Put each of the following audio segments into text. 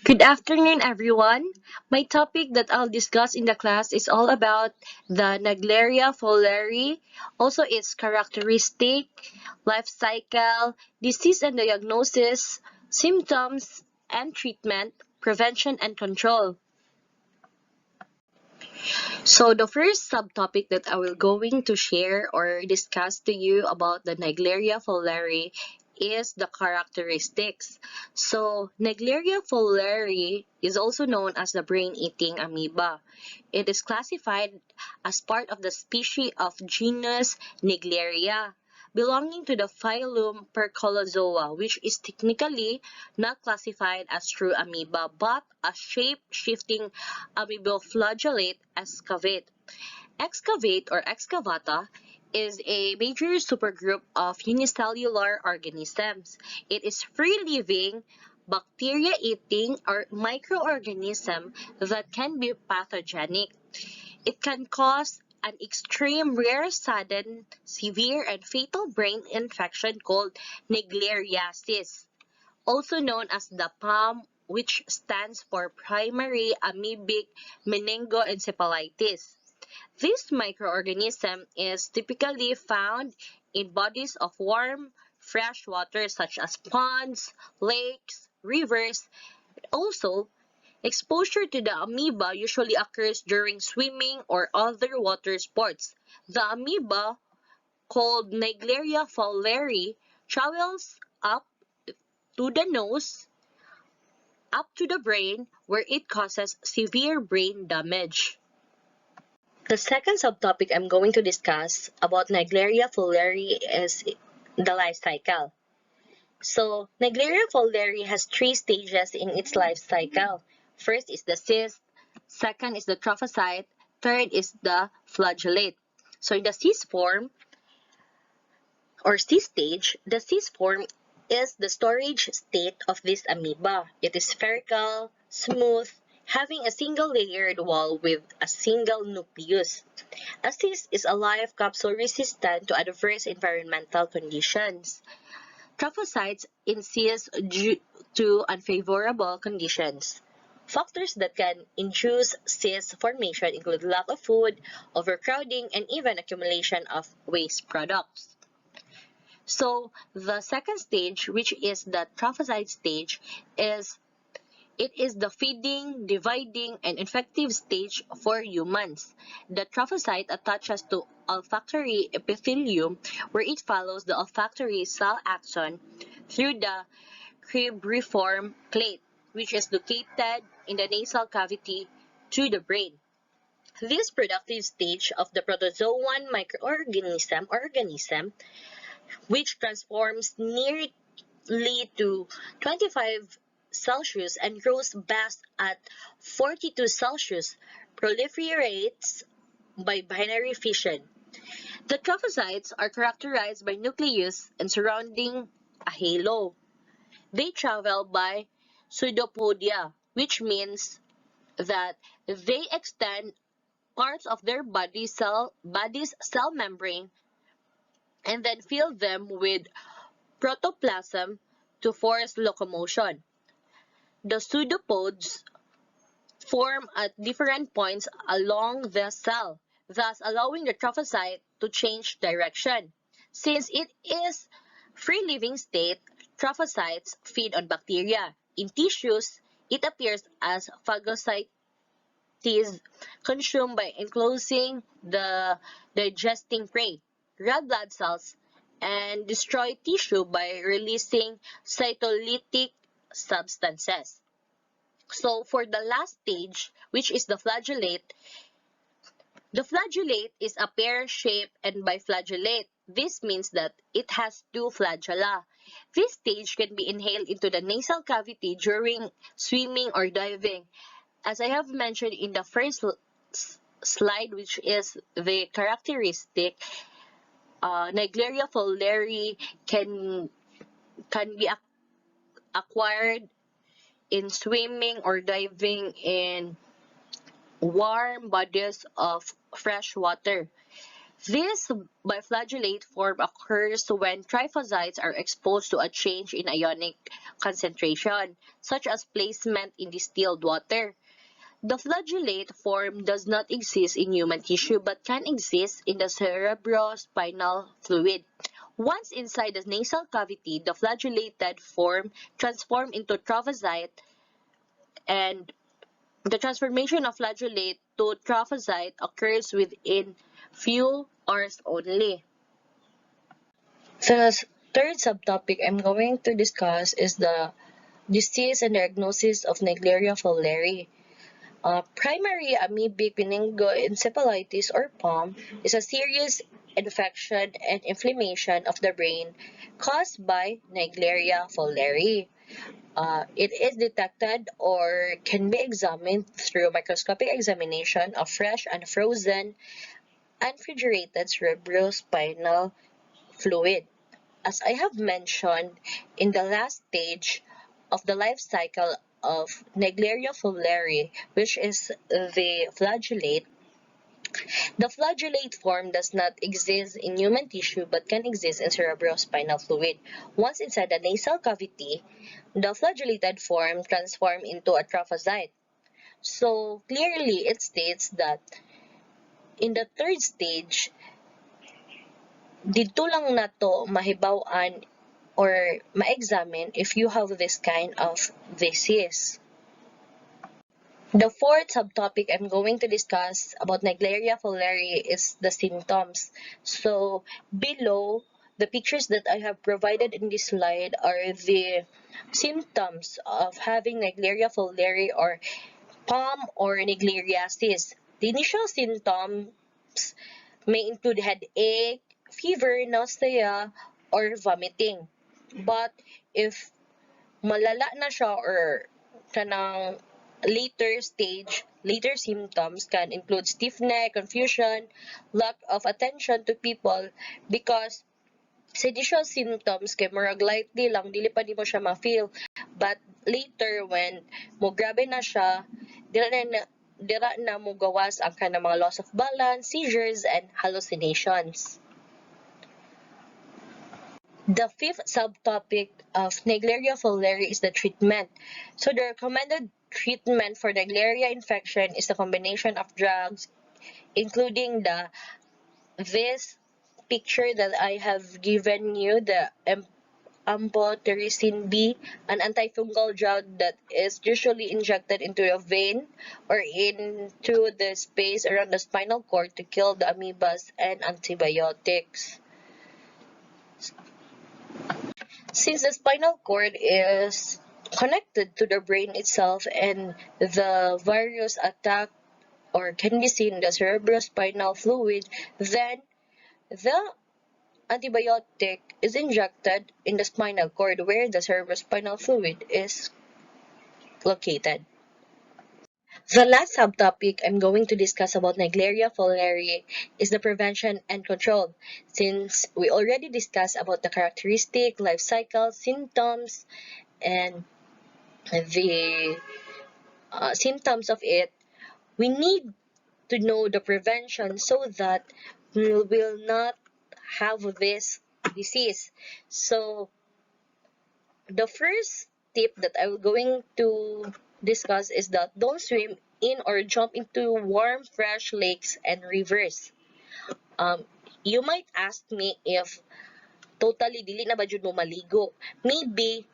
Good afternoon, everyone. My topic that I'll discuss in the class is all about the Naegleria fowleri, also its characteristic, life cycle, disease and diagnosis, symptoms and treatment, prevention and control. So the first subtopic that I will going to share or discuss to you about the Naegleria fowleri is the characteristics. So Naegleria fowleri is also known as the brain-eating amoeba. It is classified as part of the species of genus Naegleria, belonging to the phylum Percolozoa, which is technically not classified as true amoeba but a shape-shifting ameboflagellate excavate. Excavate or excavata is a major supergroup of unicellular organisms. It is free-living, bacteria-eating or microorganism that can be pathogenic. It can cause an extreme, rare, sudden, severe, and fatal brain infection called naegleria,sis, also known as the PAM, which stands for primary amoebic meningoencephalitis. This microorganism is typically found in bodies of warm, fresh water such as ponds, lakes, rivers. Also, exposure to the amoeba usually occurs during swimming or other water sports. The amoeba, called Naegleria fowleri, travels up to the nose, up to the brain, where it causes severe brain damage. The second subtopic I'm going to discuss about Naegleria fowleri is the life cycle. So, Naegleria fowleri has three stages in its life cycle. First is the cyst, second is the trophocyte, third is the flagellate. So, in the cyst form or cyst stage, the cyst form is the storage state of this amoeba. It is spherical, smooth, having a single layered wall with a single nucleus. A cyst is a life capsule resistant to adverse environmental conditions. Trophocytes insist due to unfavorable conditions. Factors that can induce cyst formation include lack of food, overcrowding, and even accumulation of waste products. So the second stage, which is the trophocyte stage, is it is the feeding, dividing, and infective stage for humans. The trophocyte attaches to olfactory epithelium, where it follows the olfactory cell axon through the cribriform plate, which is located in the nasal cavity to the brain. This productive stage of the protozoan organism, which transforms nearly to 25 Celsius and grows best at 42 Celsius, proliferates by binary fission. The trophocytes are characterized by nucleus and surrounding a halo. They travel by pseudopodia, which means that they extend parts of their body's cell membrane and then fill them with protoplasm to force locomotion. The pseudopods form at different points along the cell, thus allowing the trophocyte to change direction. Since it is free-living state, trophocytes feed on bacteria. In tissues, it appears as phagocytes consumed by enclosing the digesting prey, red blood cells, and destroy tissue by releasing cytolytic substances. So for the last stage, which is the flagellate is a pear-shaped and biflagellate. This means that it has two flagella. This stage can be inhaled into the nasal cavity during swimming or diving. As I have mentioned in the first slide, which is the characteristic, Naegleria fowleri can be acquired in swimming or diving in warm bodies of fresh water. This biflagellate form occurs when tryphosites are exposed to a change in ionic concentration, such as placement in distilled water. The flagellate form does not exist in human tissue but can exist in the cerebrospinal fluid. Once inside the nasal cavity, the flagellated form transforms into trophocyte, and the transformation of flagellate to trophocyte occurs within few hours only. The third subtopic I'm going to discuss is the disease and diagnosis of Naegleria fowleri. Primary amoebic meningoencephalitis or POM is a serious infection and inflammation of the brain caused by Naegleria fowleri. It is detected or can be examined through microscopic examination of fresh and frozen unrefrigerated cerebrospinal fluid. As I have mentioned in the last stage of the life cycle of Naegleria fowleri, which is the flagellate, the flagellate form does not exist in human tissue but can exist in cerebrospinal fluid. Once inside the nasal cavity, the flagellated form transforms into a trophocyte. So clearly it states that in the third stage, dito lang nato mahibaw-an or ma-examine if you have this kind of disease. The fourth subtopic I'm going to discuss about Naegleria fowleri is the symptoms. So below, the pictures that I have provided in this slide are the symptoms of having Naegleria fowleri or POM or Naegleriasis. The initial symptoms may include headache, fever, nausea, or vomiting. But if malala na siya or kanang later symptoms can include stiff neck, confusion, lack of attention to people because sa initial symptoms kay murag lightly lang dili pa nimo siya ma-feel but later when mo grabe na siya dira na mo gawas ang kanang mga loss of balance, seizures, and hallucinations. The fifth subtopic of Naegleria fowleri is the treatment. So the recommended treatment for Naegleria infection is the combination of drugs, including this picture that I have given you, the amphotericin B, an antifungal drug that is usually injected into a vein or into the space around the spinal cord to kill the amoebas, and antibiotics. Since the spinal cord is connected to the brain itself and the virus attack or can be seen in the cerebrospinal fluid, then the antibiotic is injected in the spinal cord where the cerebrospinal fluid is located. The last subtopic I'm going to discuss about Naegleria fowleri is the prevention and control. Since we already discussed about the characteristic, life cycle, symptoms, and the symptoms of it, we need to know the prevention so that we will not have this disease. So the first tip that I'm going to discuss is that don't swim in or jump into warm, fresh lakes and rivers. You might ask me if totally dili na ba jud mo maligo. Maybe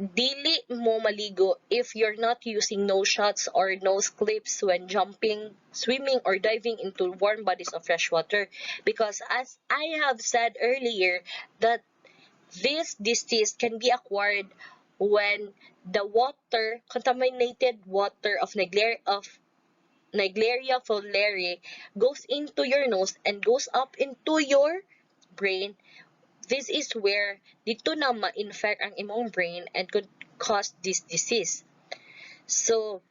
dili mo maligo if you're not using nose shots or nose clips when jumping, swimming, or diving into warm bodies of fresh water. Because as I have said earlier, that this disease can be acquired when the water, contaminated water of Naegleria fowleri goes into your nose and goes up into your brain. This is where dito na ma-infect ang imong brain and could cause this disease. So,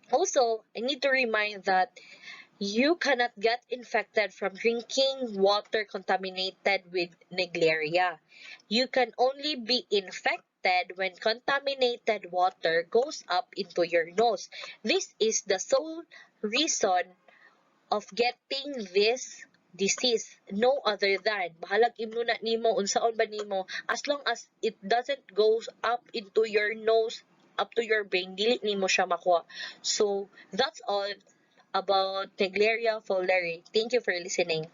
also, I need to remind that you cannot get infected from drinking water contaminated with Naegleria. You can only be infected when contaminated water goes up into your nose. This is the sole reason of getting this disease, no other than bahalag imno na nimo unsaon ba nimo, as long as it doesn't goes up into your nose, up to your brain, dili nimo siya makuha. So that's all about Naegleria fowleri. Thank you for listening.